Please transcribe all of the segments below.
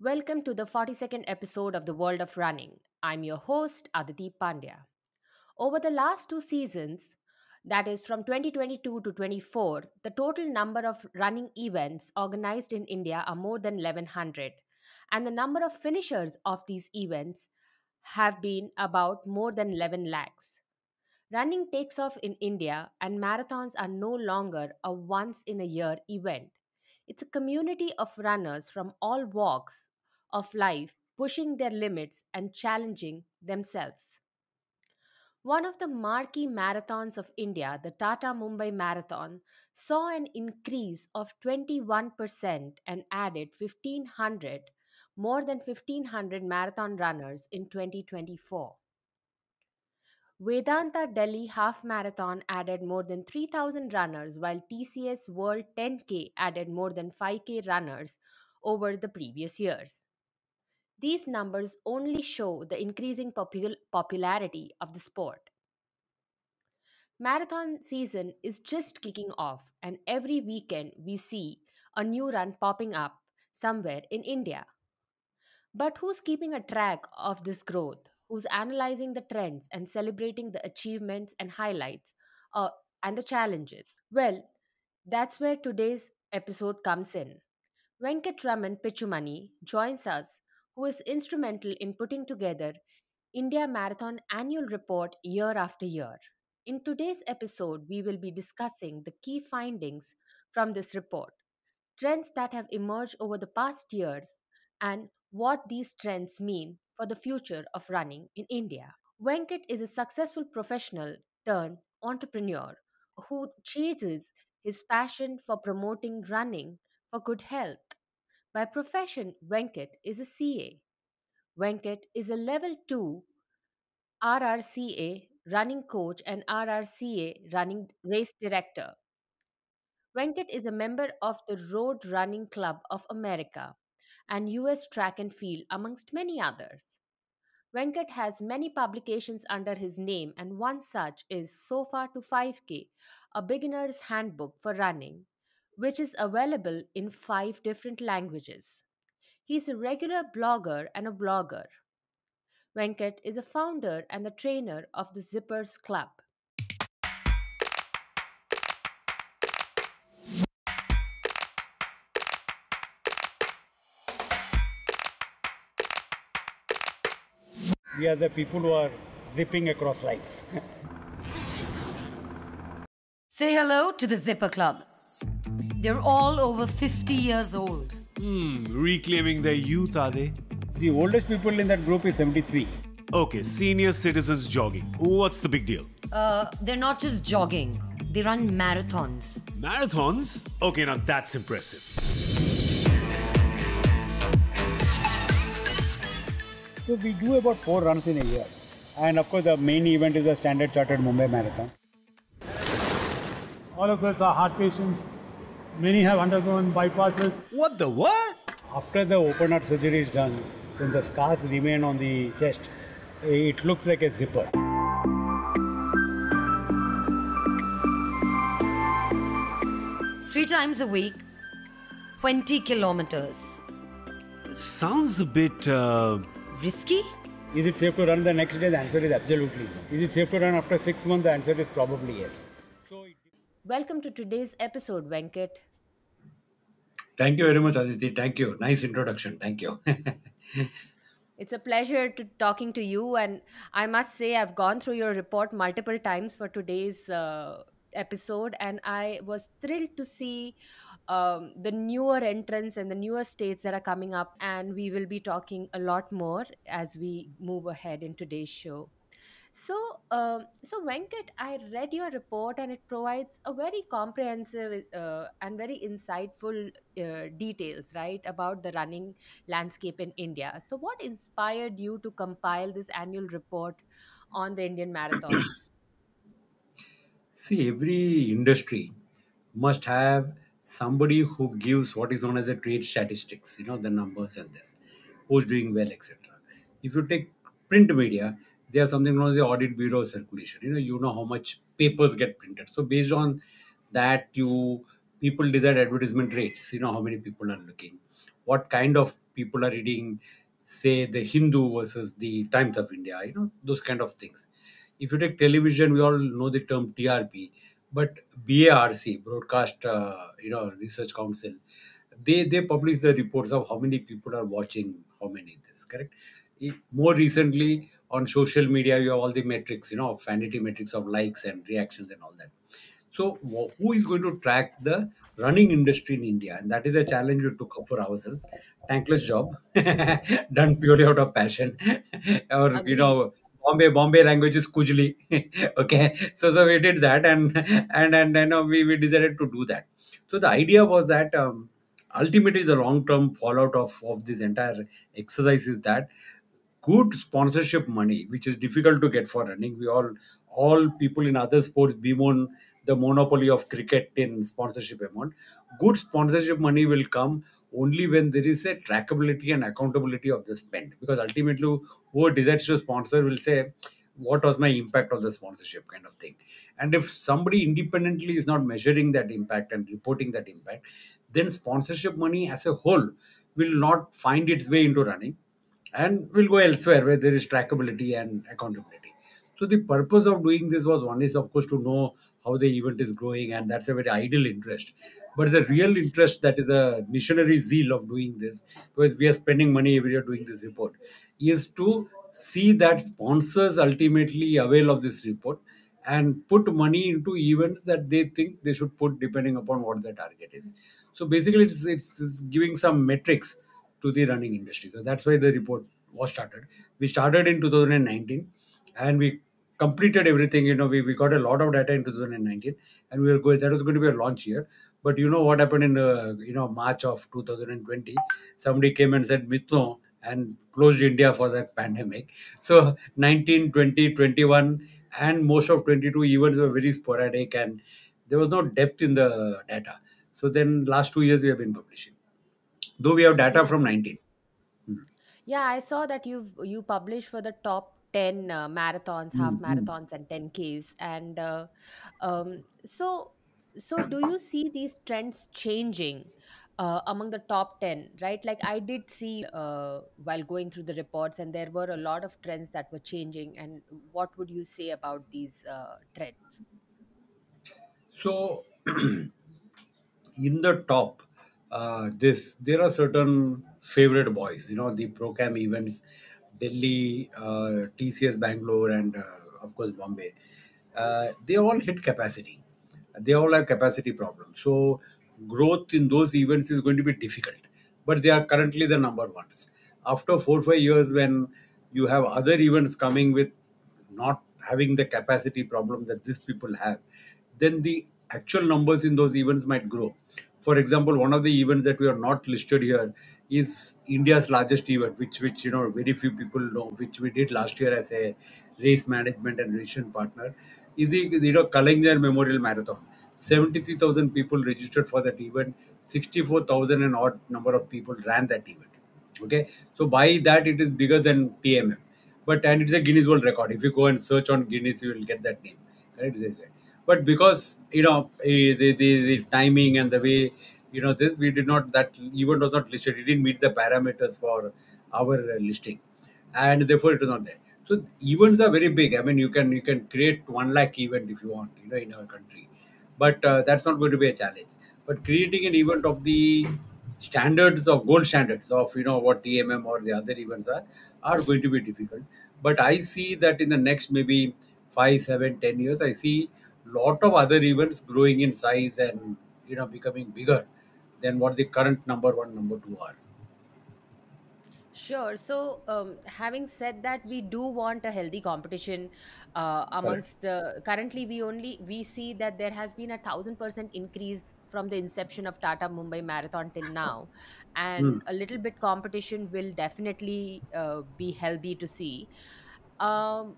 Welcome to the 42nd episode of The World of Running. I'm your host, Aditi Pandya. Over the last two seasons, that is from 2022 to 24, the total number of running events organized in India are more than 1100, and the number of finishers of these events have been about more than 11 lakhs. Running takes off in India, and marathons are no longer a once in a year event. It's a community of runners from all walks of life pushing their limits and challenging themselves. One of the marquee marathons of India, the Tata Mumbai Marathon, saw an increase of 21% and added 1500 more than 1500 marathon runners in 2024. Vedanta Delhi Half Marathon added more than 3,000 runners, while TCS World 10K added more than 5K runners over the previous years. These numbers only show the increasing popularity of the sport. Marathon season is just kicking off, and every weekend we see a new run popping up somewhere in India. But who's keeping a track of this growth? Who's analyzing the trends and celebrating the achievements and highlights uh, and the challenges? Well, that's where today's episode comes in. Venkatraman Pichumani joins us, who is instrumental in putting together India Marathon annual report year after year. In today's episode, we will be discussing the key findings from this report, trends that have emerged over the past years, and what these trends mean for the future of running in India. Venkat is a successful professional turned entrepreneur who chases his passion for promoting running for good health. By profession, Venkat is a CA. Venkat is a level 2 RRCA running coach and RRCA running race director. Venkat is a member of the Road Running Club of America and US Track and Field, amongst many others. Venkat has many publications under his name, and one such is So Far to 5K, a beginner's handbook for running, which is available in five different languages. He's a regular blogger and a blogger. Venkat is a founder and the trainer of the Zippers Club. We are the people who are zipping across life. Say hello to the Zipper Club. They're all over 50 years old. Reclaiming their youth, are they? The oldest people in that group is 73. Okay, senior citizens jogging. What's the big deal? They're not just jogging, they run marathons. Marathons? Okay, now that's impressive. So we do about 4 runs in a year. And of course the main event is the Standard Chartered Mumbai Marathon. All of us are heart patients. Many have undergone bypasses. What the what? After the open heart surgery is done, when the scars remain on the chest, it looks like a zipper. Three times a week, 20 kilometers. Sounds a bit, Risky? Is it safe to run the next day? The answer is absolutely no. Is it safe to run after 6 months? The answer is probably yes. Welcome to today's episode, Venkat. Thank you very much, Aditi. Thank you. Nice introduction. Thank you. It's a pleasure to talking to you, and I must say I've gone through your report multiple times for today's episode, and I was thrilled to see the newer entrants and the newer states that are coming up, and we will be talking a lot more as we move ahead in today's show. So Venkat, I read your report, and it provides a very comprehensive and very insightful details, right, about the running landscape in India. So, what inspired you to compile this annual report on the Indian marathons? See, every industry must have somebody who gives what is known as the trade statistics, the numbers and this, who's doing well, etc. If you take print media, they have something known as the audit bureau circulation. You know how much papers get printed. So based on that, you people decide advertisement rates. How many people are looking, what kind of people are reading, say, the Hindu versus the Times of India, those kind of things. If you take television, we all know the term TRP, but BARC, Broadcast, Research Council, they publish the reports of how many people are watching, how many this, correct? More recently, on social media, you have all the metrics, vanity metrics of likes and reactions and all that. So, who is going to track the running industry in India? And that is a challenge we took up for ourselves. Thankless job, done purely out of passion, or Agree. Bombay language is kujli. Okay, so we did that, and we decided to do that. So the idea was that ultimately the long term fallout of this entire exercise is that good sponsorship money, which is difficult to get for running. We all people in other sports bemoan the monopoly of cricket in sponsorship amount. Good sponsorship money will come only when there is a trackability and accountability of the spend. Because ultimately, who decides to sponsor will say, "What was my impact of the sponsorship?" kind of thing. And if somebody independently is not measuring that impact and reporting that impact, then sponsorship money as a whole will not find its way into running and will go elsewhere where there is trackability and accountability. So the purpose of doing this was, one is of course to know how the event is growing, and that's a very ideal interest. But the real interest, that is a missionary zeal of doing this, because we are spending money every year doing this report, is to see that sponsors ultimately avail of this report and put money into events that they think they should put depending upon what the target is. So basically, it's giving some metrics to the running industry. So that's why the report was started. We started in 2019, and we completed everything. We got a lot of data in 2019, and we were going. That was going to be a launch year. But you know what happened in March of 2020? Somebody came and said Mitno and closed India for that pandemic. So 19, 20, 21, and most of 22 events were very sporadic, and there was no depth in the data. So then last 2 years we have been publishing, though we have data Yeah. from 19. Yeah, I saw that you published for the top 10 marathons, half Mm-hmm. marathons, and 10Ks. And so, do you see these trends changing among the top 10, right? Like I did see while going through the reports, and there were a lot of trends that were changing. And what would you say about these trends? So in the top, this there are certain favorite boys. The Procam events, Delhi, TCS Bangalore, and of course Bombay. They all hit capacity. They all have capacity problems. So growth in those events is going to be difficult. But they are currently the number ones. After 4 5 years, when you have other events coming with not having the capacity problem that these people have, then the actual numbers in those events might grow. For example, one of the events that we are not listed here is India's largest event, which very few people know, which we did last year as a race management and registration partner, is the Kalaignar Memorial Marathon. 73,000 people registered for that event. 64,000 and odd number of people ran that event. Okay, so by that it is bigger than TMM, and it's a Guinness World Record. If you go and search on Guinness, you will get that name. Correct? But because the timing and the way this, we did not, that event was not listed. It didn't meet the parameters for our listing, and therefore it was not there. So events are very big. I mean, you can create 1 lakh event if you want, in our country, but that's not going to be a challenge. But creating an event of the standards of gold standards of what TMM or the other events are going to be difficult. But I see that in the next maybe 5 7 10 years, I see lot of other events growing in size and becoming bigger than what the current number one, number two are. Sure. So, having said that, we do want a healthy competition Correct. amongst the. Currently, we see that there has been 1,000% increase from the inception of Tata Mumbai Marathon till now, Hmm. and a little bit competition will definitely be healthy to see. Um,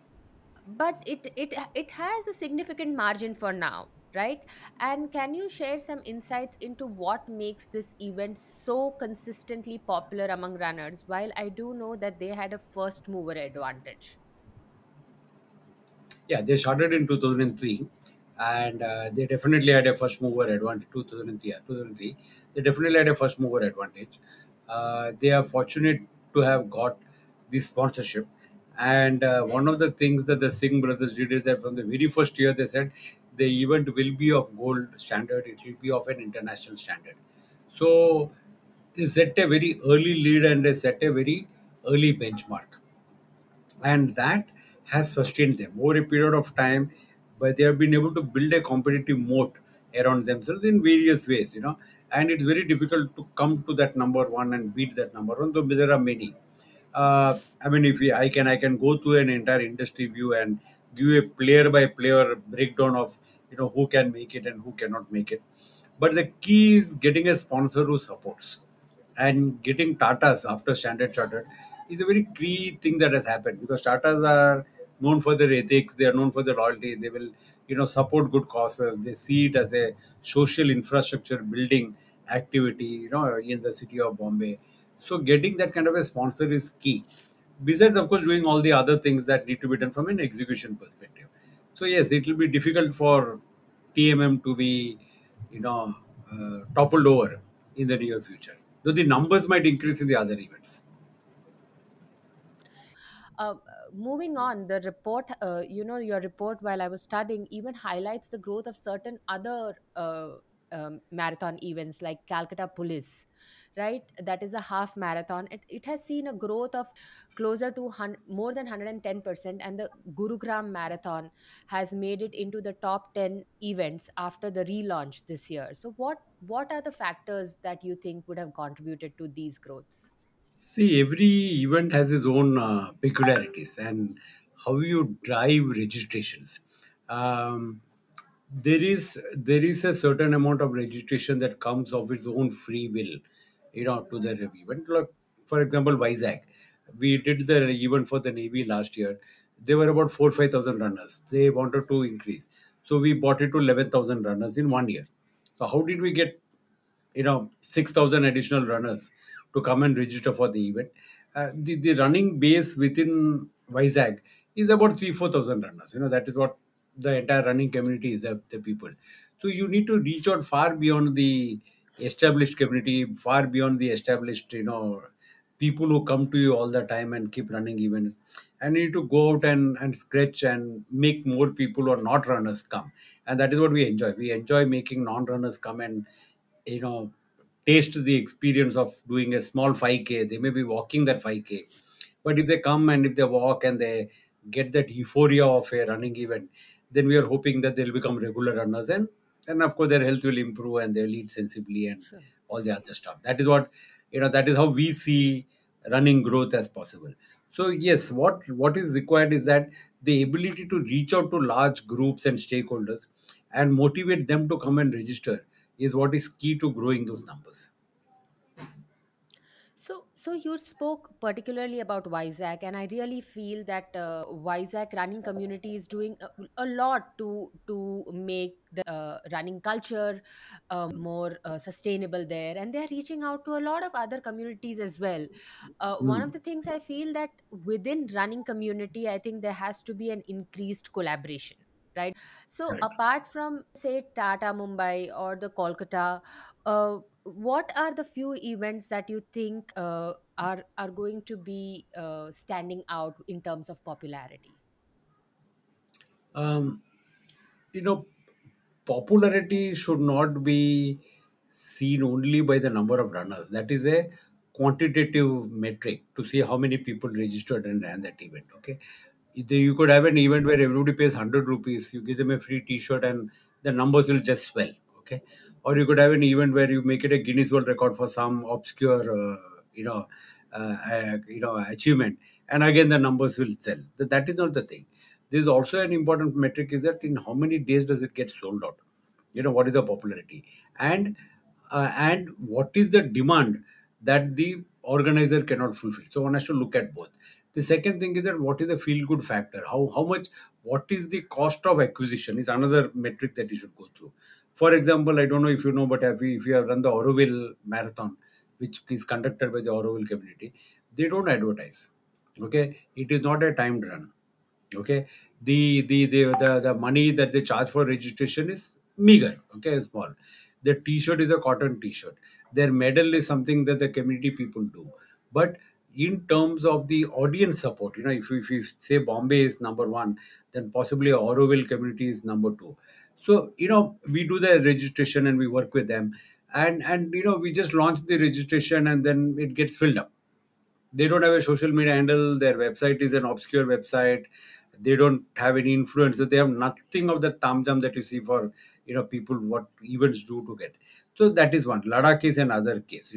but it has a significant margin for now, right? And can you share some insights into what makes this event so consistently popular among runners, while I do know that they had a first mover advantage? Yeah, they started in 2003, and they definitely had a first mover advantage. 2003, yeah, 2003. They definitely had a first mover advantage. They are fortunate to have got this sponsorship. And one of the things that the Singh brothers did is that from the very first year they said the event will be of gold standard, it will be of an international standard. So they set a very early lead and they set a very early benchmark, and that has sustained them over a period of time. But they have been able to build a competitive moat around themselves in various ways, and it's very difficult to come to that number one and beat that number one, though there are many. I mean, if I can go to an entire industry view and give a player by player breakdown of who can make it and who cannot make it. But the key is getting a sponsor who supports, and getting Tatas after Standard Chartered is a very key thing that has happened, because Tatas are known for their ethics, they are known for their loyalty, they will support good causes, they see it as a social infrastructure building activity in the city of Bombay. So getting that kind of a sponsor is key. Besides, of course, doing all the other things that need to be done from an execution perspective. So yes, it will be difficult for TMM to be, you know, toppled over in the near future. Though the numbers might increase in the other events. Uh, Moving on, the report, your report while I was studying even highlights the growth of certain other marathon events like Calcutta Police, right? That is a half marathon. It has seen a growth of closer to more than 110%, and the Gurugram Marathon has made it into the top 10 events after the relaunch this year. So, what are the factors that you think would have contributed to these growths? See, every event has its own peculiarities and how you drive registrations. Um, there is a certain amount of registration that comes of its own free will, to the event. Like, for example, Vizag, we did the event for the Navy last year. There were about 4-5 thousand runners. They wanted to increase, so we brought it to 11,000 runners in 1 year. So how did we get 6,000 additional runners to come and register for the event? The running base within Vizag is about 3-4 thousand runners. That is what the entire running community is, the people. So you need to reach out far beyond the established community, far beyond the established people who come to you all the time and keep running events. And you need to go out and scratch and make more people who are not runners come. And that is what we enjoy making non-runners come and you know taste the experience of doing a small 5K. They may be walking that 5K, but if they come and if they walk and they get that euphoria of a running event, then we are hoping that they'll become regular runners, and of course their health will improve and they'll eat sensibly and Sure. all the other stuff. That is what that is how we see running growth as possible. So yes, what is required is that the ability to reach out to large groups and stakeholders and motivate them to come and register is what is key to growing those numbers. So you spoke particularly about Vizag, and I really feel that Vizag running community is doing a lot to make the running culture more sustainable there, and they are reaching out to a lot of other communities as well. One Hmm. of the things I feel that within running community, I think there has to be an increased collaboration, right? So Correct. apart from say Tata Mumbai or the Kolkata, what are the few events that you think are going to be standing out in terms of popularity? Um, you know, Popularity should not be seen only by the number of runners. That is a quantitative metric to see how many people registered and ran that event. Okay, you could have an event where everybody pays 100 rupees, you give them a free T-shirt, and the numbers will just swell. Okay, or you could have an event where you make it a Guinness World Record for some obscure, achievement, and again the numbers will sell. That is not the thing. There's also an important metric is that in how many days does it get sold out. What is the popularity, and what is the demand that the organizer cannot fulfill. So one has to look at both. The second thing is that what is the feel good factor, how much, what is the cost of acquisition is another metric that you should go through. For example, I don't know if you know, but if you have run the Auroville marathon, which is conducted by the Auroville community, they don't advertise. Okay, it is not a timed run. Okay, the money that they charge for registration is meager. Okay, small. The t-shirt is a cotton t-shirt. Their medal is something that the community people do. But in terms of the audience support, if you say Bombay is number one, then possibly Auroville community is number two. So we do the registration and we work with them, and we just launch the registration and then it gets filled up. They don't have a social media handle. Their website is an obscure website. They don't have any influencer. They have nothing of the tamjam that you see for people what events do to get. So that is one. Ladakh is another case,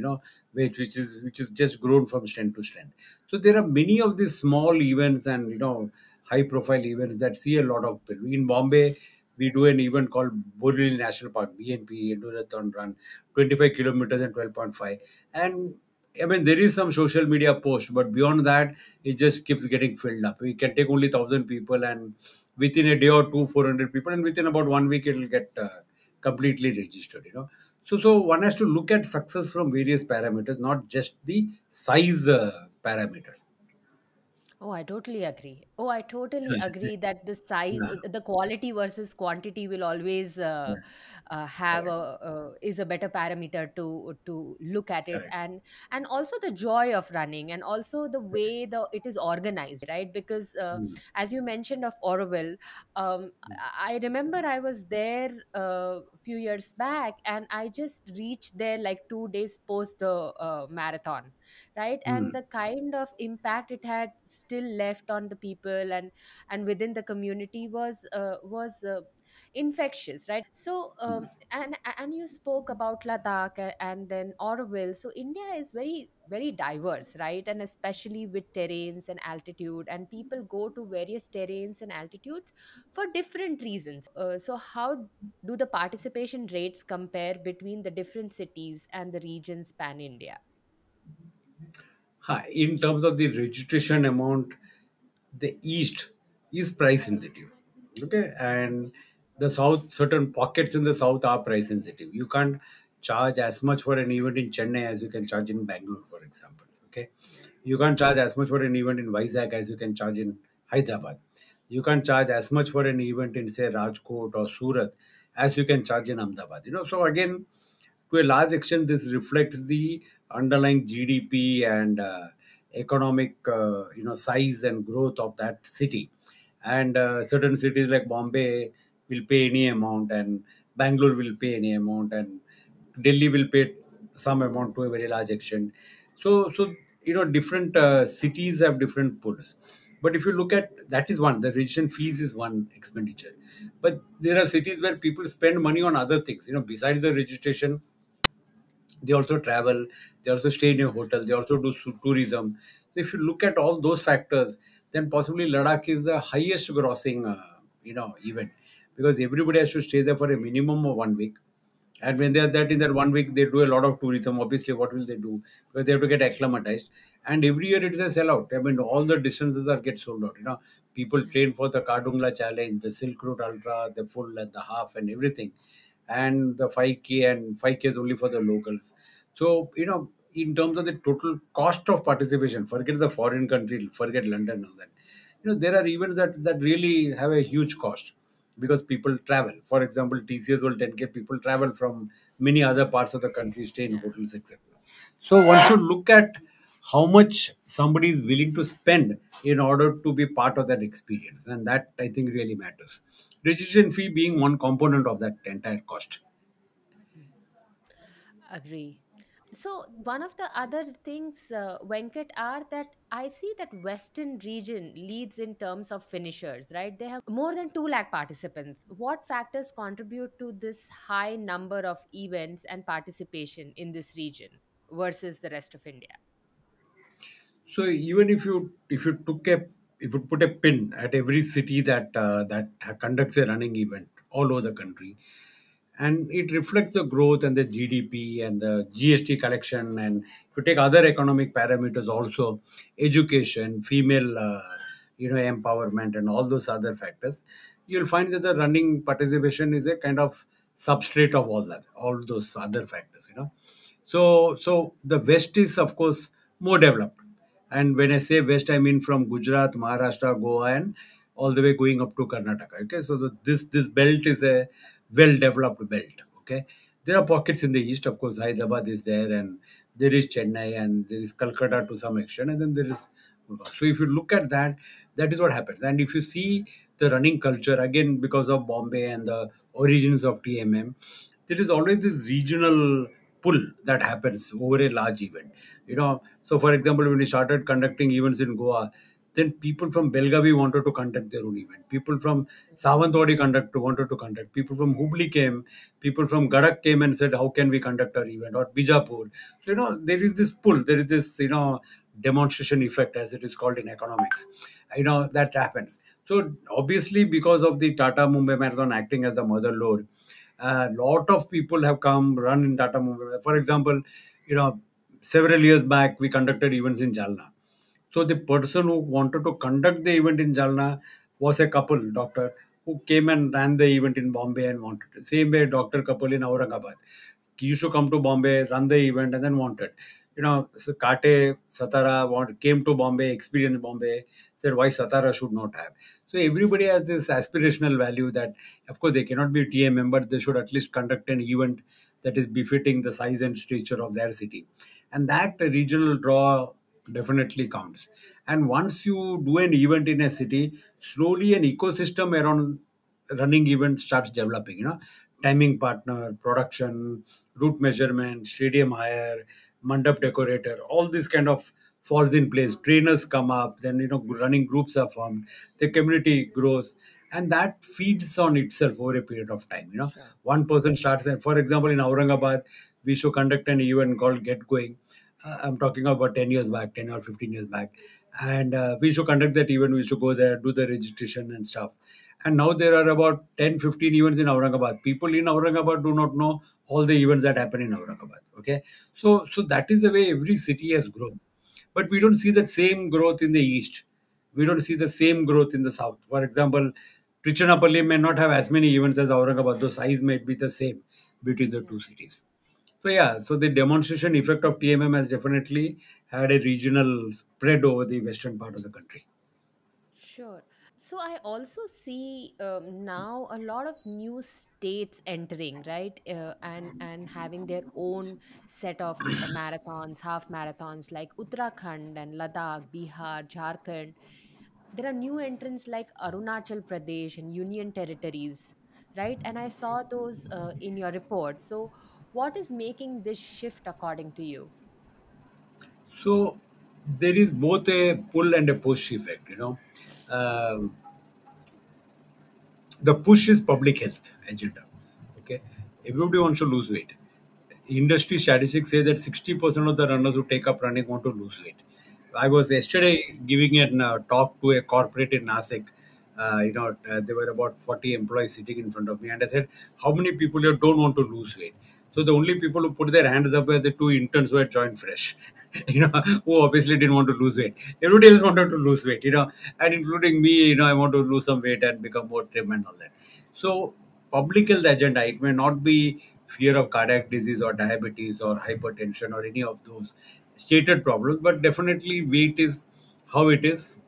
which is just grown from strength to strength. So there are many of these small events and high profile events that see a lot of people. In Bombay, we do an event called Borivali National Park, BNP, Endurathon Run, 25 kilometers and 12.5. And I mean, there is some social media post, but beyond that, it just keeps getting filled up. We can take only 1,000 people, and within a day or two, 400 people, and within about 1 week, it will get completely registered. So one has to look at success from various parameters, not just the size parameter. Oh, I totally agree. Oh, I totally agree that the size, Yeah, the quality versus quantity will always yeah, have correct, a is a better parameter to look at it, correct. and also the joy of running, and also the way the it is organized, right? Because Mm, as you mentioned of Orville, I remember I was there a few years back, and I just reached there like 2 days post the marathon, right? And mm, the kind of impact it had still left on the people and within the community was infectious, right? So and you spoke about Ladakh and then Orville. So India is very very diverse, right? And especially with terrains and altitude, and people go to various terrains and altitudes for different reasons. So how do the participation rates compare between the different cities and the regions pan India? In terms of the registration amount, the east is price sensitive, okay, and the south, certain pockets in the south are price sensitive. You can't charge as much for an event in Chennai as you can charge in Bangalore, for example, okay. You can't charge as much for an event in Vizag as you can charge in Hyderabad. You can't charge as much for an event in, say, Rajkot or Surat as you can charge in Ahmedabad. So again, to a large extent, this reflects the underlying GDP and economic, size and growth of that city. And certain cities like Bombay will pay any amount, and Bangalore will pay any amount, and Delhi will pay some amount to a very large extent. So different cities have different pulls. But if you look at that, is one, the registration fees is one expenditure. But there are cities where people spend money on other things. Besides the registration, they also travel, they also stay in a hotel, they also do tourism. So if you look at all those factors, then possibly Ladakh is the highest grossing event, because everybody has to stay there for a minimum of 1 week. And when they are that in that 1 week, they do a lot of tourism. Obviously, what will they do? Because they have to get acclimatized. And every year it is a sellout. I mean, all the distances are get sold out. People train for the Kardungla Challenge, the Silk Route Ultra, the full and the half and everything, and the 5K, and 5K is only for the locals. So in terms of the total cost of participation, forget the foreign country, forget London, all that. There are events that really have a huge cost, because people travel. For example, TCS World 10K, people travel from many other parts of the country, stay in Yeah. hotels, etc. So one should look at how much somebody is willing to spend in order to be part of that experience, and that I think really matters. Registration fee being one component of that entire cost. Agree. So one of the other things, Venkat, are that I see that Western region leads in terms of finishers, right? They have more than 2 lakh participants. What factors contribute to this high number of events and participation in this region versus the rest of India? So even if you put a pin at every city that conducts a running event all over the country, and it reflects the growth and the GDP and the GST collection, and if you take other economic parameters also, education, female, empowerment, and all those other factors, you'll find that the running participation is a kind of substrate of all those other factors. So the West is, of course, more developed. And when I say West, I mean from Gujarat, Maharashtra, Goa, and all the way going up to Karnataka. Okay, so this belt is a well developed belt. Okay, There are pockets in the east, of course. Hyderabad is there, and there is Chennai, and there is Calcutta to some extent, and then there is. So if you look at that, that is what happens. And if you see the running culture again, because of Bombay and the origins of TMM, there is always this regional pull that happens over a large event. So for example, when we started conducting events in Goa, then people from Belgavi wanted to conduct their own event. People from Savantwadi wanted to conduct. People from Hubli came. People from Gadak came and said, "How can we conduct our event?" Or Bijapur. So there is this pull. There is this demonstration effect, as it is called in economics. That happens. So obviously, because of the Tata Mumbai Marathon acting as a mother lode, a lot of people have come run in Tata Mumbai. For example, several years back we conducted events in Jalna. So the person who wanted to conduct the event in Jalna was a couple doctor who came and ran the event in Bombay and wanted it. Same way, doctor couple in Aurangabad. He used to come to Bombay, run the event, and then wanted. So Kate, Satara came to Bombay, experienced Bombay, said why Satara should not have. So everybody has this aspirational value that, of course, they cannot be TMM, but they should at least conduct an event that is befitting the size and stature of their city. And that regional draw definitely counts. And once you do an event in a city, slowly an ecosystem around running event starts developing. Timing partner, production, route measurement, stadium hire, mandap decorator, all this kind of falls in place. Trainers come up, then running groups are formed, the community grows, and that feeds on itself over a period of time. Sure. One person starts, and for example, in Aurangabad, we should conduct an event called Get Going. I'm talking about 10 years back, 10 or 15 years back. And we should conduct that event. We should go there, do the registration and stuff. And now there are about 10, 15 events in Aurangabad. People in Aurangabad do not know all the events that happen in Aurangabad. Okay. So that is the way every city has grown. But we don't see the same growth in the east. We don't see the same growth in the south. For example, Trichanapalli may not have as many events as Aurangabad, though size might be the same between the two cities. So yeah, so the demonstration effect of TMM has definitely had a regional spread over the western part of the country. Sure. So I also see now a lot of new states entering, right? And having their own set of marathons, half marathons like Uttarakhand and Ladakh, Bihar, Jharkhand. There are new entrants like Arunachal Pradesh and Union Territories, right? And I saw those in your report. So what is making this shift according to you? So there is both a pull and a push effect. Um, the push is public health agenda. Okay, everybody wants to lose weight. Industry statistics say that 60% of the runners who take up running want to lose weight. I was yesterday giving a talk to a corporate in Nasik. There were about 40 employees sitting in front of me, and I said, "How many people here don't want to lose weight?" So the only people who put their hands up were the two interns who had joined fresh, who obviously didn't want to lose weight. Everybody else wanted to lose weight, and including me. I want to lose some weight and become more trim and all that. So public health agenda, it may not be fear of cardiac disease or diabetes or hypertension or any of those stated problems, but definitely weight is how it is,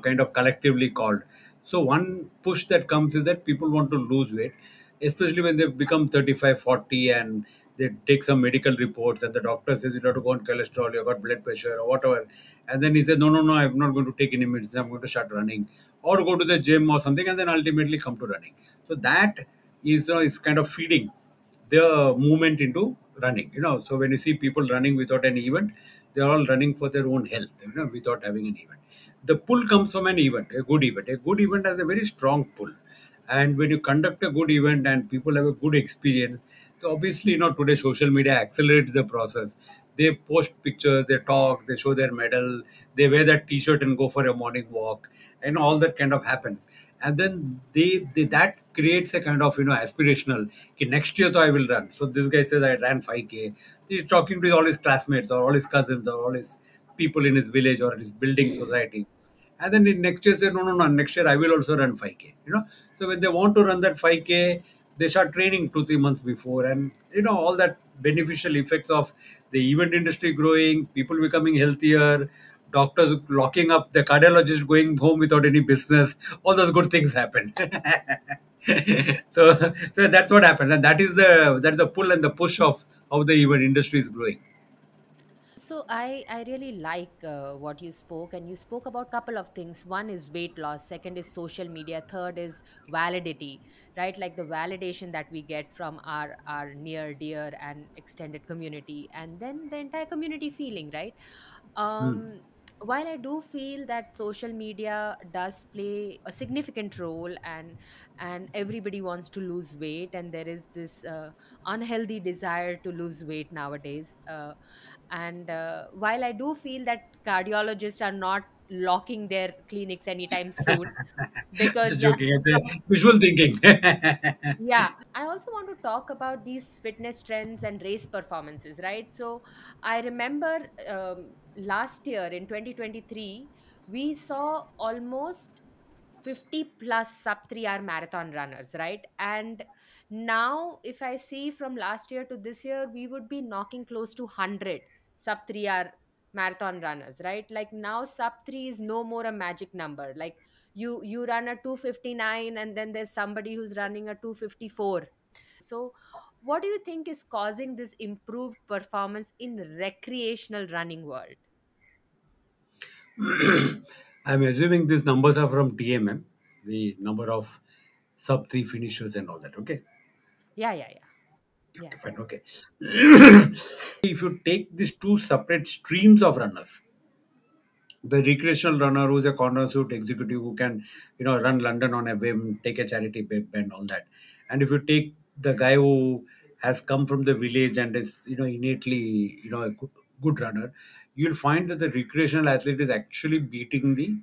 kind of collectively called. So one push that comes is that people want to lose weight, especially when they become 35, 40, and they take some medical reports and the doctor says you have to go on cholesterol, you've got blood pressure or whatever. And then he says, no, no, no, I'm not going to take any medicine, I'm going to start running or go to the gym or something, and then ultimately come to running. So that is kind of feeding the movement into running. So when you see people running without an event, they're all running for their own health, without having an event. The pull comes from an event, a good event. A good event has a very strong pull. And when you conduct a good event and people have a good experience, so obviously, today social media accelerates the process. They post pictures, they talk, they show their medal, they wear that t-shirt and go for a morning walk, and all that kind of happens. And then they that creates a kind of aspirational. Okay, next year though I will run. So this guy says I ran 5K. He's talking to all his classmates or all his cousins or all his people in his village or his building society. And then in next year say, no, no, no, next year I will also run 5K. So when they want to run that 5K, they start training 2, 3 months before, and all that beneficial effects of the event industry growing, people becoming healthier, doctors locking up, the cardiologist going home without any business. All those good things happen. So that's what happens, and that is the pull and the push of how the even industry is growing. So I really like what you spoke, and you spoke about couple of things. One is weight loss, second is social media, third is validity, right? Like the validation that we get from our near dear and extended community, and then the entire community feeling, right? Hmm. While I do feel that social media does play a significant role, and everybody wants to lose weight, and there is this unhealthy desire to lose weight nowadays. And while I do feel that cardiologists are not locking their clinics anytime soon, because Just joking. It's a visual thinking. yeah, I also want to talk about these fitness trends and race performances, right? So I remember last year in 2023 we saw almost 50 plus sub 3 hour marathon runners, right? And now if I see from last year to this year, we would be knocking close to 100 sub 3 hour marathon runners, right? Like now sub 3 is no more a magic number. Like you run a 259 and then there's somebody who's running a 254. So what do you think is causing this improved performance in recreational running world? I'm assuming these numbers are from TMM, the number of sub three finishers and all that. Okay. Yeah, yeah, yeah, yeah. Okay, fine. Okay. If you take these two separate streams of runners, the recreational runner who's a corner suit executive who can, run London on a whim, take a charity bib and all that. And if you take the guy who has come from the village and is, innately, a good runner, you'll find that the recreational athlete is actually beating the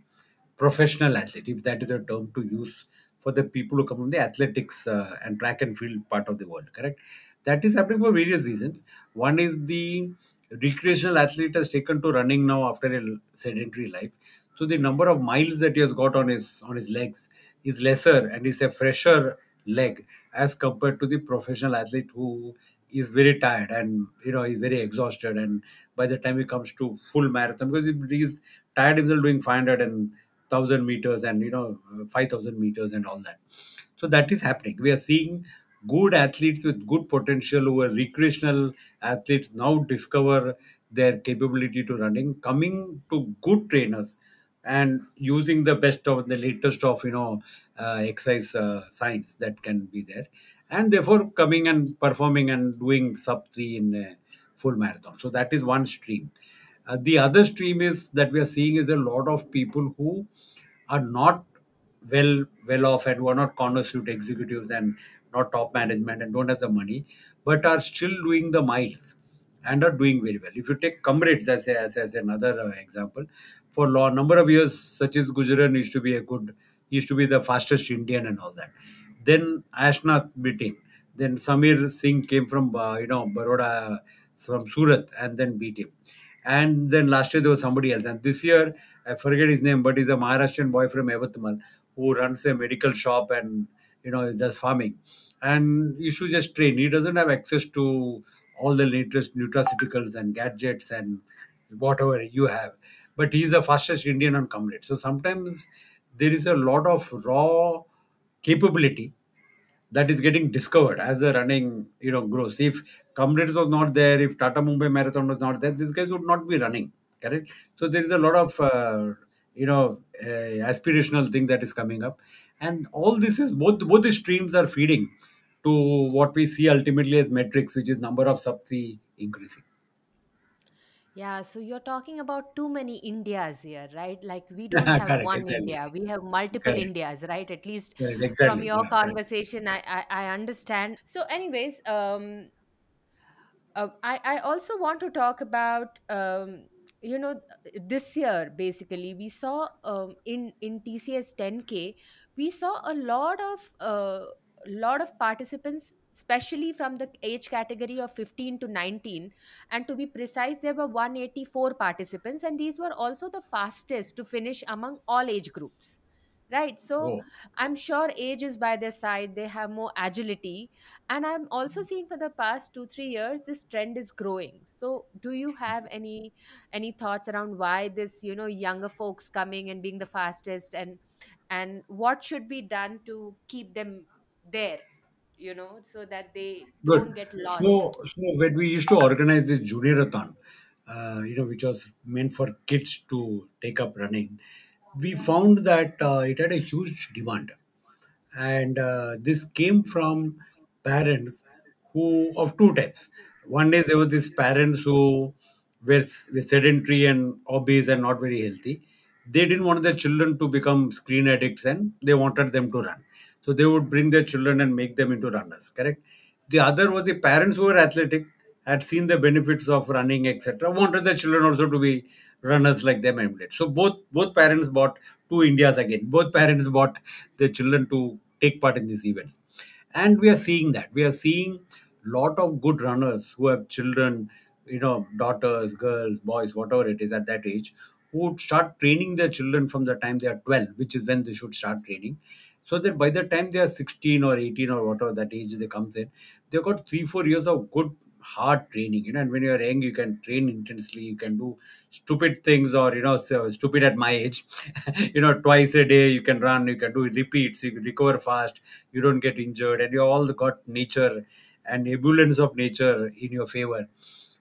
professional athlete, if that is a term to use for the people who come from the athletics and track and field part of the world, correct? That is happening for various reasons. One is the recreational athlete has taken to running now after a sedentary life. So the number of miles that he has got on his legs is lesser and is a fresher leg as compared to the professional athlete who is very tired and is very exhausted, and by the time he comes to full marathon, because he's tired himself doing 500 and 1,000 meters and 5,000 meters and all that. So that is happening. We are seeing good athletes with good potential who are recreational athletes now discover their capability to running, coming to good trainers and using the best of the latest of exercise science that can be there, and therefore coming and performing and doing sub 3 in a full marathon. So that is one stream. The other stream is that we are seeing is a lot of people who are not well off and who are not corner suit executives and not top management and don't have the money, but are still doing the miles and are doing very well. If you take comrades as another example, for a number of years, Sachin Gujaran used to be the fastest Indian and all that. Then Ashnath beat him. Then Samir Singh came from Baroda, from Surat, and then beat him. And then last year there was somebody else, and this year I forget his name, but he's a Maharashtrian boy from Yavatmal who runs a medical shop and does farming. And you should just train. He doesn't have access to all the latest nutraceuticals and gadgets and whatever you have, but he's the fastest Indian on comrade. So sometimes there is a lot of raw capability that is getting discovered as the running grows. If Comrades was not there, if Tata Mumbai Marathon was not there, these guys would not be running, correct? So there is a lot of aspirational thing that is coming up, and all this is both the streams are feeding to what we see ultimately as metrics, which is number of sub 3 increasing. Yeah, so you're talking about too many Indias here, right? Like we don't have Correct, one exactly. India, we have multiple Correct, Indias, right? At least correct, from exactly. your Yeah, correct. conversation, I understand. So, anyways, I also want to talk about this year basically we saw in TCS 10K we saw a lot of participants, especially from the age category of 15 to 19, and to be precise there were 184 participants, and these were also the fastest to finish among all age groups, right? So Oh, I'm sure age is by their side, they have more agility. And I'm also seeing for the past 2 3 years this trend is growing. So do you have any thoughts around why this, younger folks coming and being the fastest, and what should be done to keep them there, so that they don't good. get So, lost? so when we used to organize this junior-a-thon, which was meant for kids to take up running, we found that it had a huge demand, and this came from parents who of two types. One is there were these parents who were sedentary and obese and not very healthy. They didn't want their children to become screen addicts, and they wanted them to run. So they would bring their children and make them into runners. Correct. The other was the parents who were athletic, had seen the benefits of running, etc. Wanted their children also to be runners like them and emulate. So both parents bought two Indias again. Both parents bought their children to take part in these events, and we are seeing that. We are seeing lot of good runners who have children, daughters, girls, boys, whatever it is at that age, who would start training their children from the time they are 12, which is when they should start training, so that by the time they are 16 or 18 or whatever that age they comes in, they've got 3 4 years of good hard training. And when you're young, you can train intensely, you can do stupid things, or so stupid at my age. Twice a day you can run, you can do repeats, you can recover fast, you don't get injured, and you all got nature and ebullience of nature in your favor.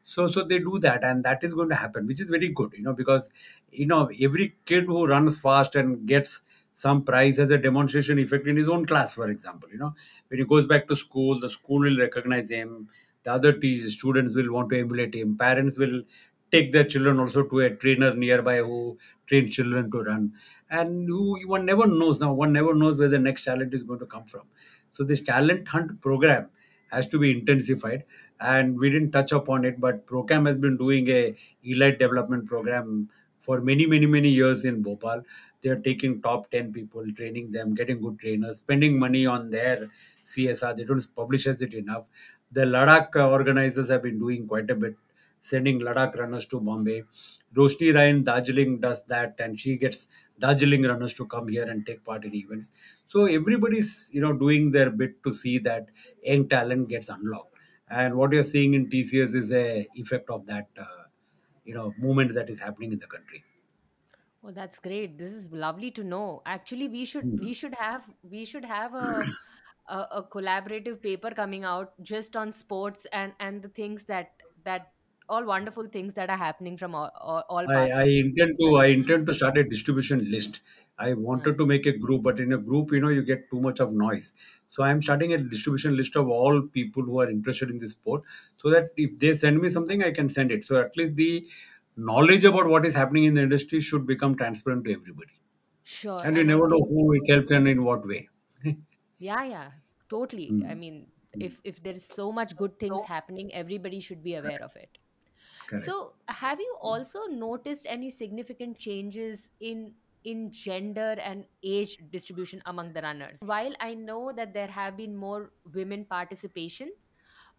So they do that, and that is going to happen, which is very good, because every kid who runs fast and gets some prize as a demonstration effect in his own class, for example, when he goes back to school, the school will recognize him, the other students will want to emulate him, parents will take their children also to a trainer nearby who trains children to run. And one never knows, now one never knows where the next talent is going to come from. So this talent hunt program has to be intensified, and we didn't touch upon it, but Procam has been doing a elite development program for many years in Bhopal. They are taking top 10 people, training them, getting good trainers, spending money on their CSR. They don't publish it enough. The Ladakh organizers have been doing quite a bit, sending Ladakh runners to Bombay. Roshni Rai in Darjeeling does that, and she gets Darjeeling runners to come here and take part in events. So everybody's doing their bit to see that young talent gets unlocked. And what you're seeing in TCS is a effect of that movement that is happening in the country. Oh, that's great. This is lovely to know. Actually, we should Hmm. we should have we should have a collaborative paper coming out just on sports and the things that all wonderful things that are happening from all I, parts I of intend the to I country. intend to start a distribution list. I Yeah. wanted to make a group, but in a group, you get too much of noise. So I'm starting a distribution list of all people who are interested in this sport, so that if they send me something, I can send it. So at least the knowledge about what is happening in the industry should become transparent to everybody. Sure. And you And I never know think, who it helps and in what way. yeah, yeah, totally. I Hmm. mean, if there's so much good things happening, everybody should be aware of it. Correct. So, have you also noticed any significant changes in gender and age distribution among the runners? While I know that there have been more women participations,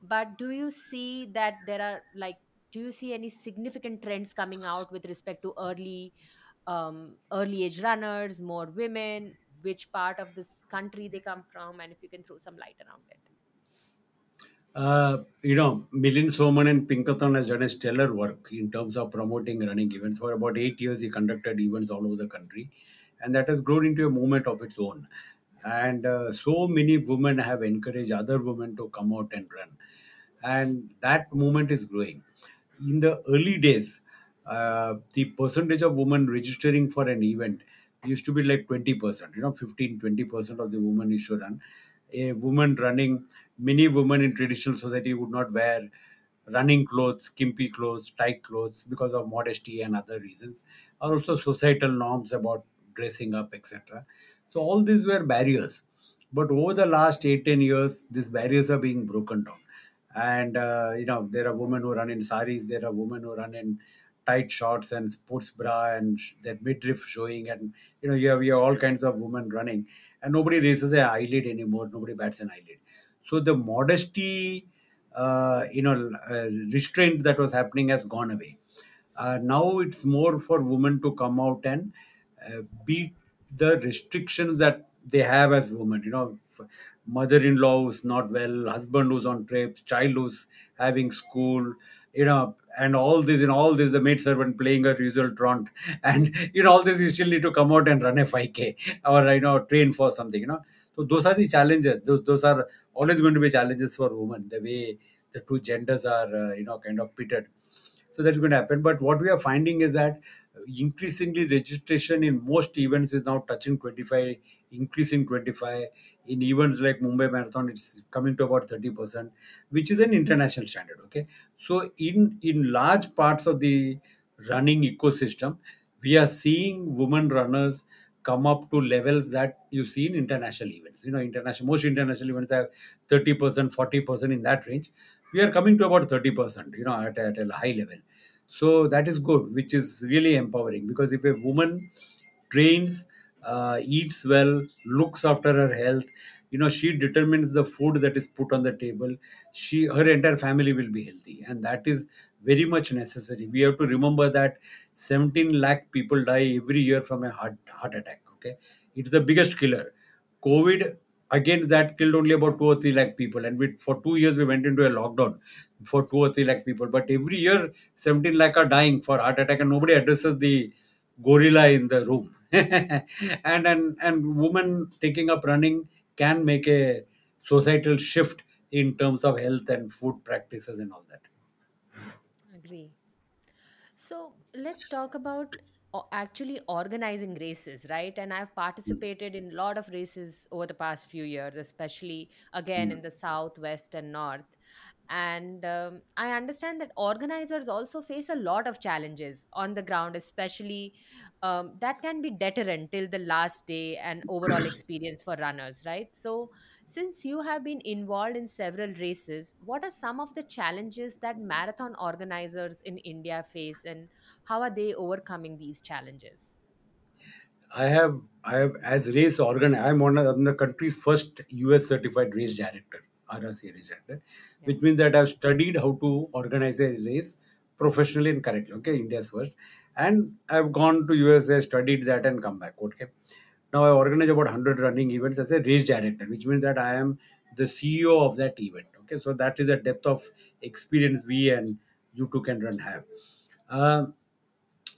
but do you see that there are like do you see any significant trends coming out with respect to early age runners, more women, which part of this country they come from, and if you can throw some light around it? Milind Soman and Pinkathon has done a stellar work in terms of promoting running events. For about 8 years, he conducted events all over the country, and that has grown into a movement of its own. And so many women have encouraged other women to come out and run, and that movement is growing. In the early days, the percentage of women registering for an event used to be like 20%, 15 20% of the women used to run. A woman running, many women in traditional society would not wear running clothes, skimpy clothes, tight clothes because of modesty and other reasons, or also societal norms about dressing up, etc. So all these were barriers. But over the last 8 10 years, these barriers are being broken down. And there are women who run in saris, there are women who run in tight shorts and sports bra and their midriff showing, and you have all kinds of women running, and nobody raises an eyelid anymore, nobody bats an eyelid. So the modesty, restraint that was happening has gone away. Now it's more for women to come out and be the restrictions that they have as women. Mother-in-law who's not well, husband who's on trips, child who's having school, and all this, the maid servant playing her usual trot, and all this, you still need to come out and run a 5K, or train for something. So those are the challenges. Those are always going to be challenges for women. The way the two genders are, kind of pitted. So that's going to happen. But what we are finding is that increasingly registration in most events is now touching 25, increasing 25. In events like Mumbai Marathon, it's coming to about 30%, which is an international standard. Okay, so in large parts of the running ecosystem, we are seeing women runners come up to levels that you see in international events. Most international events have 30%, 40% in that range. We are coming to about 30%, at a high level. So that is good, which is really empowering, because if a woman trains, eats well, looks after her health, she determines the food that is put on the table. Her entire family will be healthy, and that is very much necessary. We have to remember that 17 lakh people die every year from a heart attack. Okay, it's the biggest killer. COVID, against that, killed only about 2 or 3 lakh people, and for 2 years we went into a lockdown for 2 or 3 lakh people. But every year 17 lakh are dying for heart attack, and nobody addresses the gorilla in the room. And women taking up running can make a societal shift in terms of health and food practices and all that. Agree. So let's talk about actually organizing races, right? And I've participated in a lot of races over the past few years, especially again in the south, west, and north. And I understand that organizers also face a lot of challenges on the ground, especially that can be deterrent till the last day and overall experience for runners, right? So since you have been involved in several races, what are some of the challenges that marathon organizers in India face, and how are they overcoming these challenges? I have as race organ. I'm the country's first US certified race director, RRC race director, Yeah. which means that I've studied how to organize a race professionally and correctly. Okay, India's first, and I've gone to USA, studied that, and come back. Okay, now I organize about 100 running events as a race director, which means that I am the CEO of that event. Okay, so that is a depth of experience we and you two can run have. Uh,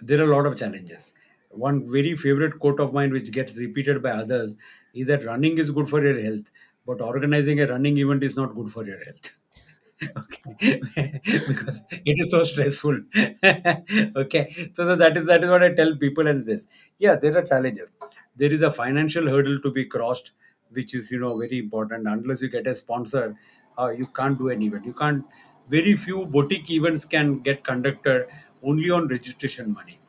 there are a lot of challenges. One very favorite quote of mine, which gets repeated by others, is that running is good for your health, but organizing a running event is not good for your health. Okay, because it is so stressful. Okay, so that is what I tell people. And this, yeah, there are challenges. There is a financial hurdle to be crossed, which is very important. Unless you get a sponsor, you can't do an event. You can't. Very few boutique events can get conducted only on registration money.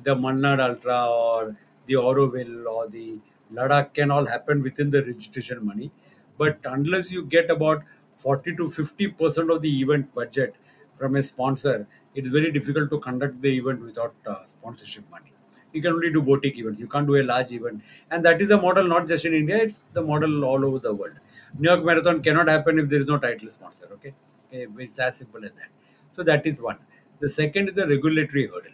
The Mannad Ultra or the Auroville or the Ladakh can all happen within the registration money. But unless you get about 40 to 50% of the event budget from a sponsor, it's very difficult to conduct the event without sponsorship money. You can only do boutique events. You can't do a large event. And that is a model not just in India, it's the model all over the world. New York Marathon cannot happen if there is no title sponsor. Okay, it's as simple as that. So that is one. The second is the regulatory hurdle.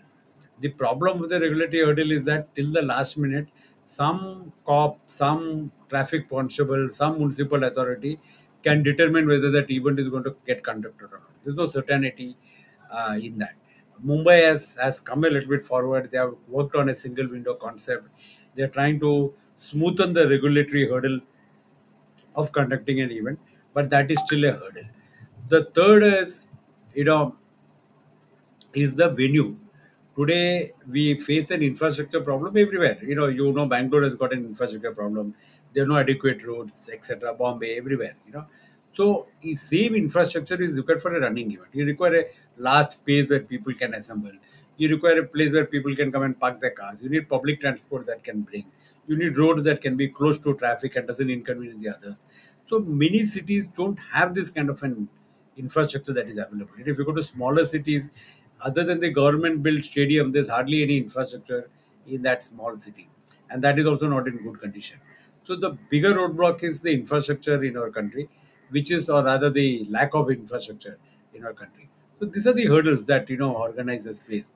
The problem with the regulatory hurdle is that till the last minute, some cop, some traffic constable, some municipal authority can determine whether that event is going to get conducted or not. There's no certainty in that. Mumbai has come a little bit forward. They have worked on a single window concept. They're trying to smoothen the regulatory hurdle of conducting an event, but that is still a hurdle. The third you know, is the venue. Today we face an infrastructure problem everywhere. Bangalore has got an infrastructure problem. There are no adequate roads, etc. Bombay, everywhere. So the same infrastructure is required for a running event. You require a large space where people can assemble. You require a place where people can come and park their cars. You need public transport that can bring. You need roads that can be close to traffic and doesn't inconvenience the others. So many cities don't have this kind of an infrastructure that is available. If you go to smaller cities, other than the government built stadium, there's hardly any infrastructure in that small city, and that is also not in good condition. So the bigger roadblock is the infrastructure in our country, which is, or rather, the lack of infrastructure in our country. So these are the hurdles that organizers face.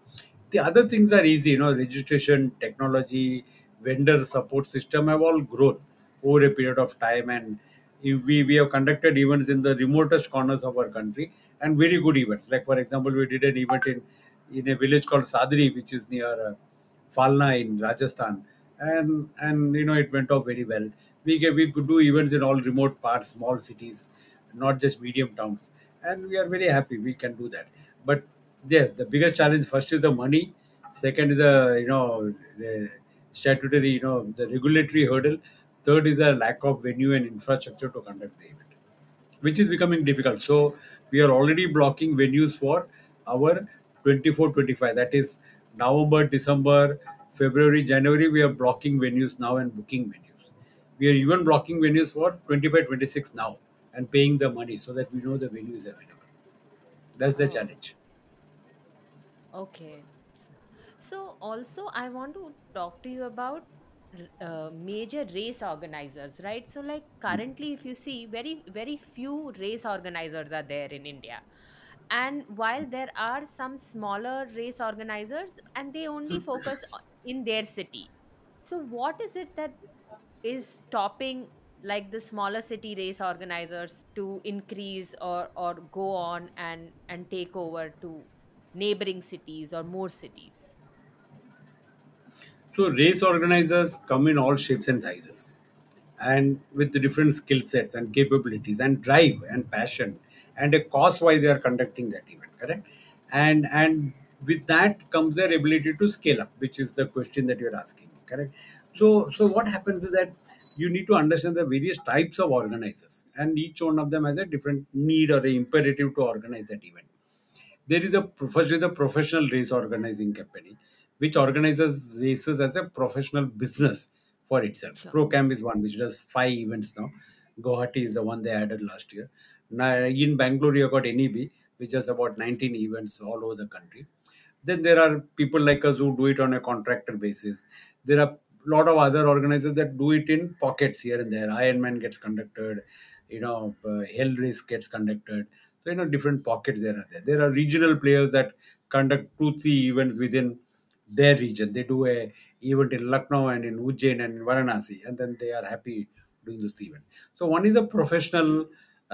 The other things are easy, registration, technology, vendor support system have all grown over a period of time. And if we have conducted events in the remotest corners of our country, and very good events. Like for example, we did an event in a village called Sadri, which is near Falna in Rajasthan, and it went off very well. We could do events in all remote parts, small cities, not just medium towns, and we are very happy we can do that. But yes, the biggest challenge first is the money, second is the statutory, the regulatory hurdle, third is the lack of venue and infrastructure to conduct the event, which is becoming difficult. So we are already blocking venues for our 24-25. That is November, December, February, January. We are blocking venues now and booking venues. We are even blocking venues for 25-26 now and paying the money so that we know the venue is available. That's the Oh, challenge. okay. So, also, I want to talk to you about major race organizers, right? So, like currently, if you see, very few race organizers are there in India. And while there are some smaller race organizers, and they only focus in their city. So, what is it that is stopping like the smaller city race organizers to increase or go on and take over to neighboring cities or more cities? So race organizers come in all shapes and sizes, and with the different skill sets and capabilities and drive and passion and a cause why they are conducting that event, correct? And with that comes their ability to scale up, which is the question that you're asking me, correct? So what happens is that you need to understand the various types of organizers, and each one of them has a different need or a imperative to organize that event. There is first is a professional race organizing company, which organizes races as a professional business for itself. Sure. Procam is one which does 5 events now. Guwahati is the one they added last year. Now in Bangalore, you got NEB, which does about 19 events all over the country. Then there are people like us who do it on a contractor basis. There are a lot of other organizers that do it in pockets here and there. Ironman gets conducted, Hell Race gets conducted. So different pockets there are there. There are regional players that conduct 2-3 events within their region. They do a event in Lucknow and in Ujjain and in Varanasi, and then they are happy doing those events. So one is a professional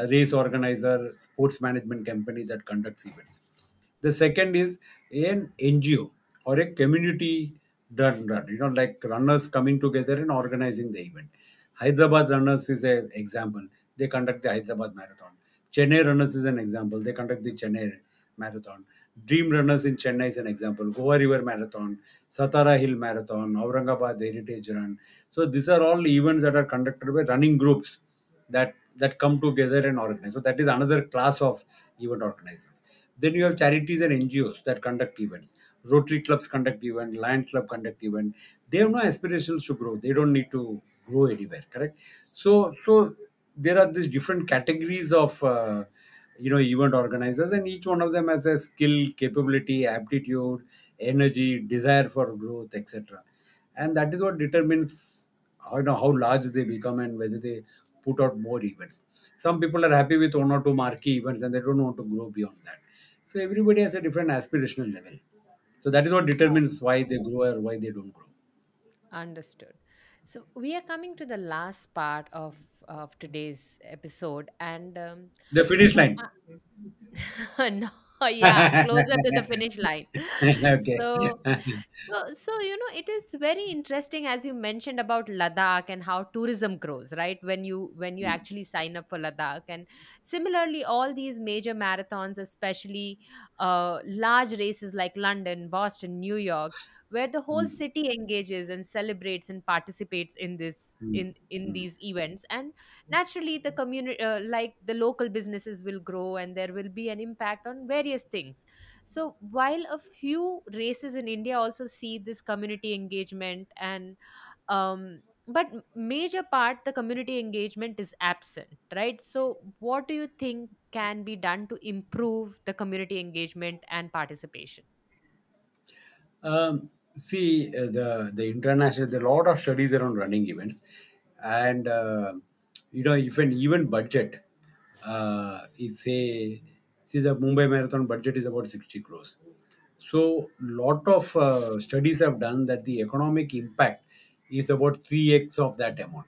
race organizer, sports management company that conducts events. The second is an NGO or a community run, like runners coming together and organizing the event. Hyderabad Runners is an example. They conduct the Hyderabad Marathon. Chennai Runners is an example. They conduct the Chennai Marathon. Dream Runners in Chennai is an example. Goa River Marathon, Satara Hill Marathon, Aurangabad Heritage Run. So these are all events that are conducted by running groups that come together and organize. So that is another class of event organizers. Then you have charities and NGOs that conduct events. Rotary clubs conduct event, Lions Club conduct event. They have no aspirations to grow. They don't need to grow anywhere. Correct. So there are these different categories of event organizers, and each one of them has a skill, capability, aptitude, energy, desire for growth, etc. And that is what determines how large they become and whether they put out more events. Some people are happy with one or two marquee events and they don't want to grow beyond that. So everybody has a different aspirational level. So that is what determines why they grow or why they don't grow. Understood. So we are coming to the last part of today's episode, and The finish so line. no, yeah, closer to the finish line. Okay. So, it is very interesting as you mentioned about Ladakh and how tourism grows, right? When you actually sign up for Ladakh, and similarly, all these major marathons, especially large races like London, Boston, New York, where the whole Mm, city engages and celebrates and participates in this mm, in mm. these events, and naturally the community, like the local businesses will grow and there will be an impact on various things. So while a few races in India also see this community engagement, and but major part the community engagement is absent, right? So what do you think can be done to improve the community engagement and participation? See, the international, there are a lot of studies around running events, and if an event budget is say, see the Mumbai Marathon budget is about 60 crores. So lot of studies have done that the economic impact is about 3x of that amount,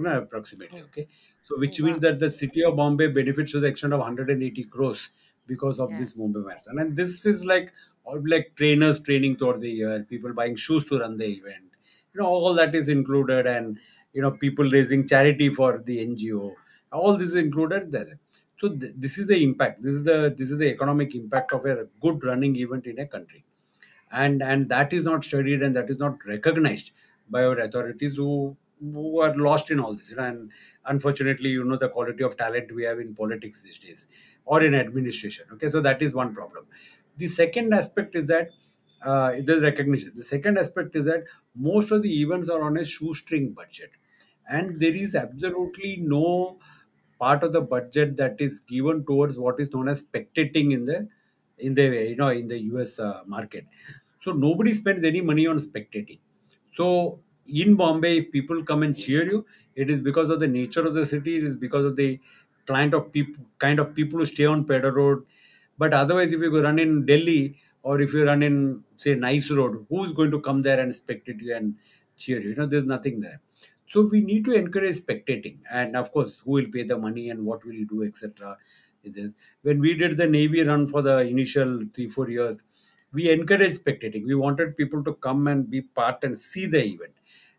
approximately. Oh, Okay, so oh which means wow. that the city of Bombay benefits to the extent of 180 crores because of Yeah. this Mumbai Marathon. And this is like all like trainers training throughout the year, people buying shoes to run the event, all that is included. And people raising charity for the NGO, all this is included there. So this is the impact, this is the economic impact of a good running event in a country. And that is not studied, and that is not recognized by our authorities, who are lost in all this, and unfortunately, the quality of talent we have in politics these days, or in administration. Okay, so that is one problem. The second aspect is that there's recognition. The second aspect is that most of the events are on a shoestring budget, and there is absolutely no part of the budget that is given towards what is known as spectating in the US market. So nobody spends any money on spectating. So in Bombay, if people come and cheer you, it is because of the nature of the city. It is because of the kind of people who stay on Pedder Road. But otherwise, if you go run in Delhi, or if you run in, say, Nice Road, who is going to come there and spectate you and cheer you? There's nothing there. So we need to encourage spectating, and of course, who will pay the money and what will you do, etc. Is this when we did the Navy run for the initial 3 4 years, we encouraged spectating. We wanted people to come and be part and see the event,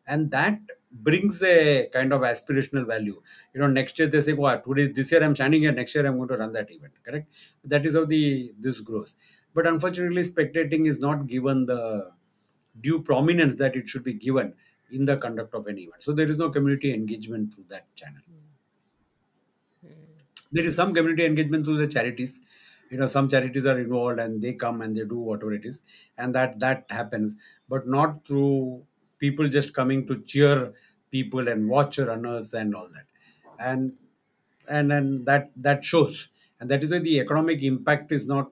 and that brings a kind of aspirational value. Next year they say, "Wow, today this year I'm standing here. Next year I'm going to run that event." Correct? That is how the this grows. But unfortunately, spectating is not given the due prominence that it should be given in the conduct of an event. So there is no community engagement through that channel. Hmm. There is some community engagement through the charities. Some charities are involved and they come and they do whatever it is, and that happens, but not through people just coming to cheer people and watch runners and all that. And and then that shows, and that is why the economic impact is not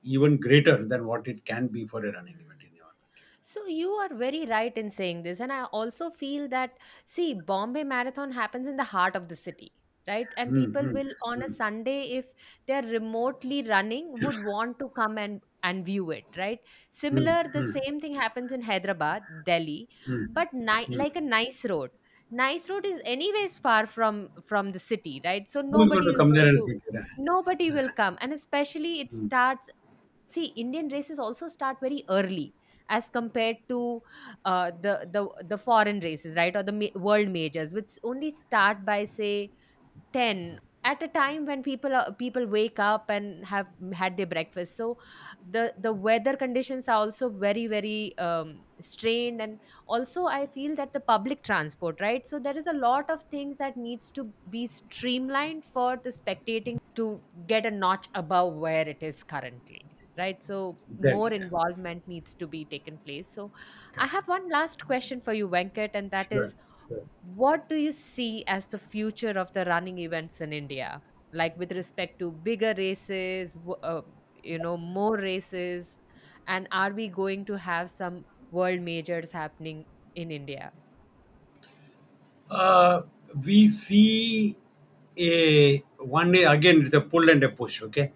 even greater than what it can be for a running event in your country. So you are very right in saying this, and I also feel that, see, Bombay Marathon happens in the heart of the city, right? And Hmm, people hmm, will on a hmm, Sunday, if they're remotely running, would want to come and view it, right? hmm, Similar, the hmm, same thing happens in Hyderabad, Delhi, hmm, but hmm. like a nice road. Nice road is anyways far from the city, right? So Who is going nobody to is come there going and to, speak to that? nobody will come, and especially it Hmm, starts. See, Indian races also start very early as compared to the foreign races, right, or the world majors, which only start by say 10, at a time when people wake up and have had their breakfast. So the weather conditions are also very very strained, and also I feel that the public transport, right, so there is a lot of things that needs to be streamlined for the spectating to get a notch above where it is currently, right? So more exactly. involvement needs to be taken place. So I have one last question for you, Venkat, and that Sure. is, Sure. what do you see as the future of the running events in India? Like with respect to bigger races, more races, and are we going to have some world majors happening in India? Uh, we see a one day again. It's a pull and a push. Okay,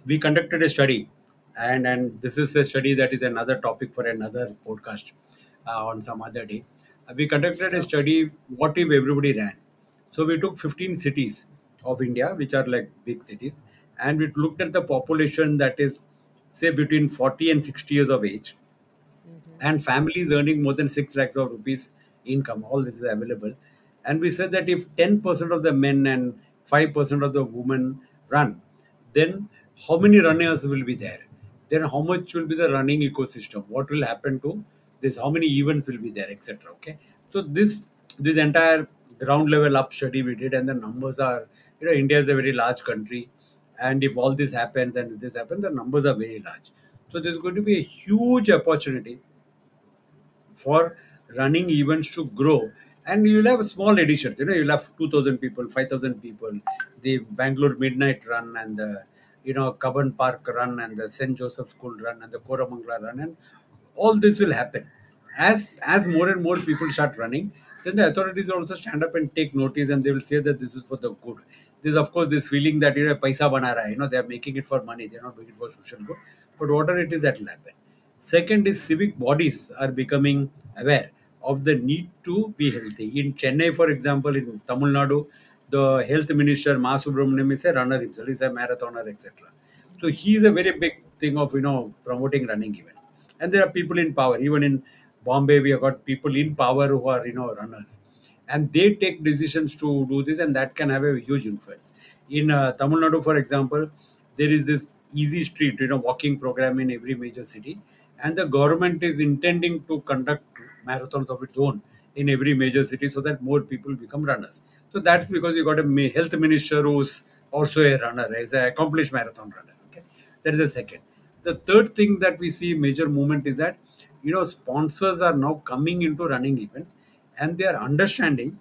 we conducted a study, and this is a study that is another topic for another podcast on some other day. We conducted a Sure. study. What if everybody ran? So we took 15 cities of India, which are like big cities, and we looked at the population that is, say, between 40 and 60 years of age, Mm-hmm. and families earning more than 6 lakhs of rupees income. All this is available. And we said that if 10% of the men and 5% of the women run, then how many runners will be there? Then how much will be the running ecosystem? What will happen to this? How many events will be there, etc. Okay. So this entire ground level up study we did, and the numbers are, India is a very large country, and if all this happens and if this happens, the numbers are very large. So there's going to be a huge opportunity for running events to grow. And you'll have small editions, you'll have 2,000 people, 5,000 people, the Bangalore Midnight Run, and the Kaban Park Run, and the St. Joseph School Run, and the Koramangala Run, and all this will happen as more and more people start running. Then the authorities also stand up and take notice, and they will say that this is for the good. This, of course, this feeling that paisa bana raha hai, they are making it for money, they're not doing it for social good. But whatever it is, that will happen. Second is civic bodies are becoming aware of the need to be healthy. In Chennai, for example, in Tamil Nadu, the health minister Masubramaniam is a runner himself, he's a marathoner, etc. So he is a very big thing of promoting running events. And there are people in power. Even in Bombay, we have got people in power who are runners, and they take decisions to do this, and that can have a huge influence. In Tamil Nadu, for example, there is this easy street, walking program in every major city, and the government is intending to conduct marathons of its own in every major city so that more people become runners. So that's because you got a health minister who's also a runner, is an accomplished marathon runner. Okay, that is the second. The third thing that we see major movement is that sponsors are now coming into running events, and they are understanding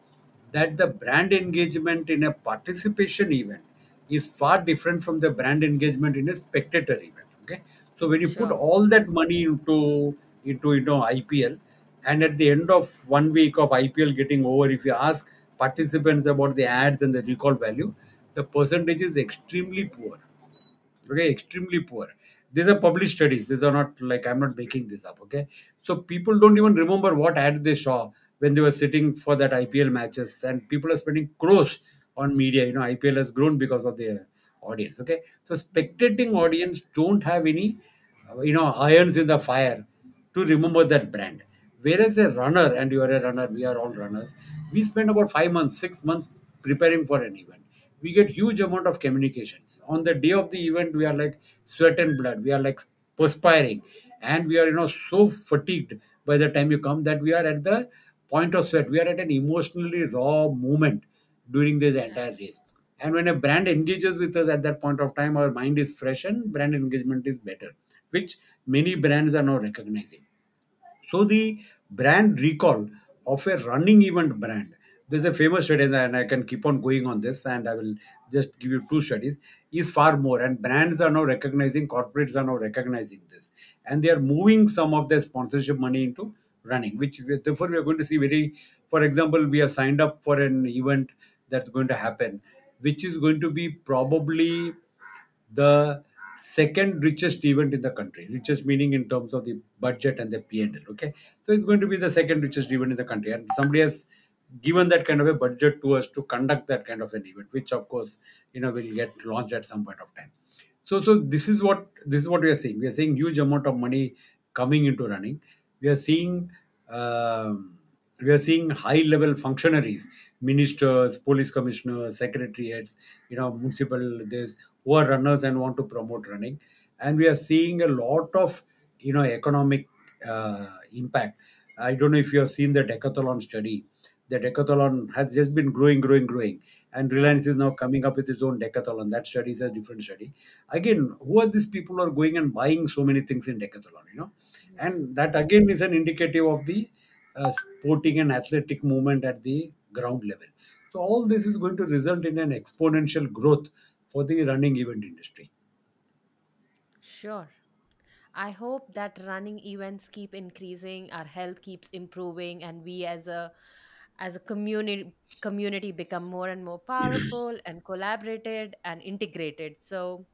that the brand engagement in a participation event is far different from the brand engagement in a spectator event. Okay, so when you put Sure. all that money into IPL, and at the end of 1 week of IPL getting over, if you ask participants about the ads and the recall value, the percentage is extremely poor. Okay, extremely poor. These are published studies, these are not like I'm not making this up. Okay, so people don't even remember what ad they saw when they were sitting for that IPL matches, and people are spending crores on media. IPL has grown because of the audience. Okay, so spectating audience don't have any irons in the fire to remember that brand. Whereas a runner, and you are a runner, we are all runners, we spend about 5 months, 6 months preparing for an event. We get huge amount of communications. On the day of the event, we are like sweat and blood. We are like perspiring, and we are so fatigued by the time you come that we are at the point of sweat. We are at an emotionally raw moment during this entire race. And when a brand engages with us at that point of time, our mind is fresh and brand engagement is better, which many brands are now recognizing. So the brand recall of a running event brand. There's a famous study, and I can keep on going on this, and I will just give you two studies. Is far more, and brands are now recognizing, corporates are now recognizing this, and they are moving some of their sponsorship money into running. Therefore we are going to see very. For example, we have signed up for an event that's going to happen, which is going to be probably the second richest event in the country. Richest meaning in terms of the budget and the P&L. Okay, so it's going to be the second richest event in the country, and somebody has given that kind of a budget to us to conduct that kind of an event, which of course will get launched at some point of time. So this is what we are seeing. We are seeing huge amount of money coming into running. We are seeing um, we are seeing high level functionaries, ministers, police commissioners, secretariats, municipal this who are runners and want to promote running, and we are seeing a lot of economic impact. I don't know if you have seen the decathlon study. The decathlon has just been growing, and Reliance is now coming up with its own decathlon. That study is a different study. Again, who are these people who are going and buying so many things in decathlon? And that again is an indicative of the sporting and athletic movement at the ground level. So all this is going to result in an exponential growth for the running event industry. Sure. I hope that running events keep increasing, our health keeps improving, and we as a community become more and more powerful and collaborated and integrated. So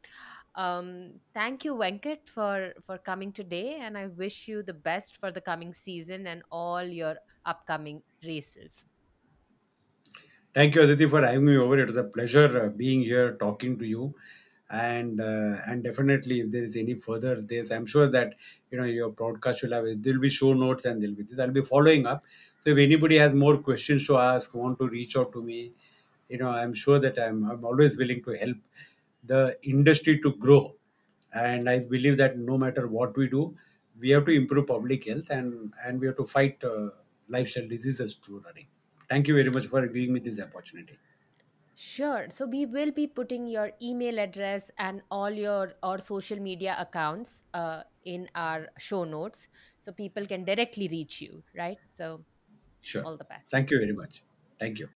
thank you, Venkat, for coming today, and I wish you the best for the coming season and all your upcoming races. Thank you, Aditi, for having me over. It was a pleasure being here talking to you. And definitely, if there is any further this, I'm sure that your broadcast will have there'll be show notes, and there'll be this. I'll be following up. So if anybody has more questions to ask, want to reach out to me, I'm sure that I'm always willing to help the industry to grow. And I believe that no matter what we do, we have to improve public health, and we have to fight lifestyle diseases through running. Thank you very much for giving me this opportunity. Sure. So we will be putting your email address and all your or social media accounts in our show notes so people can directly reach you, right? So Sure. all the best. Thank you very much. Thank you.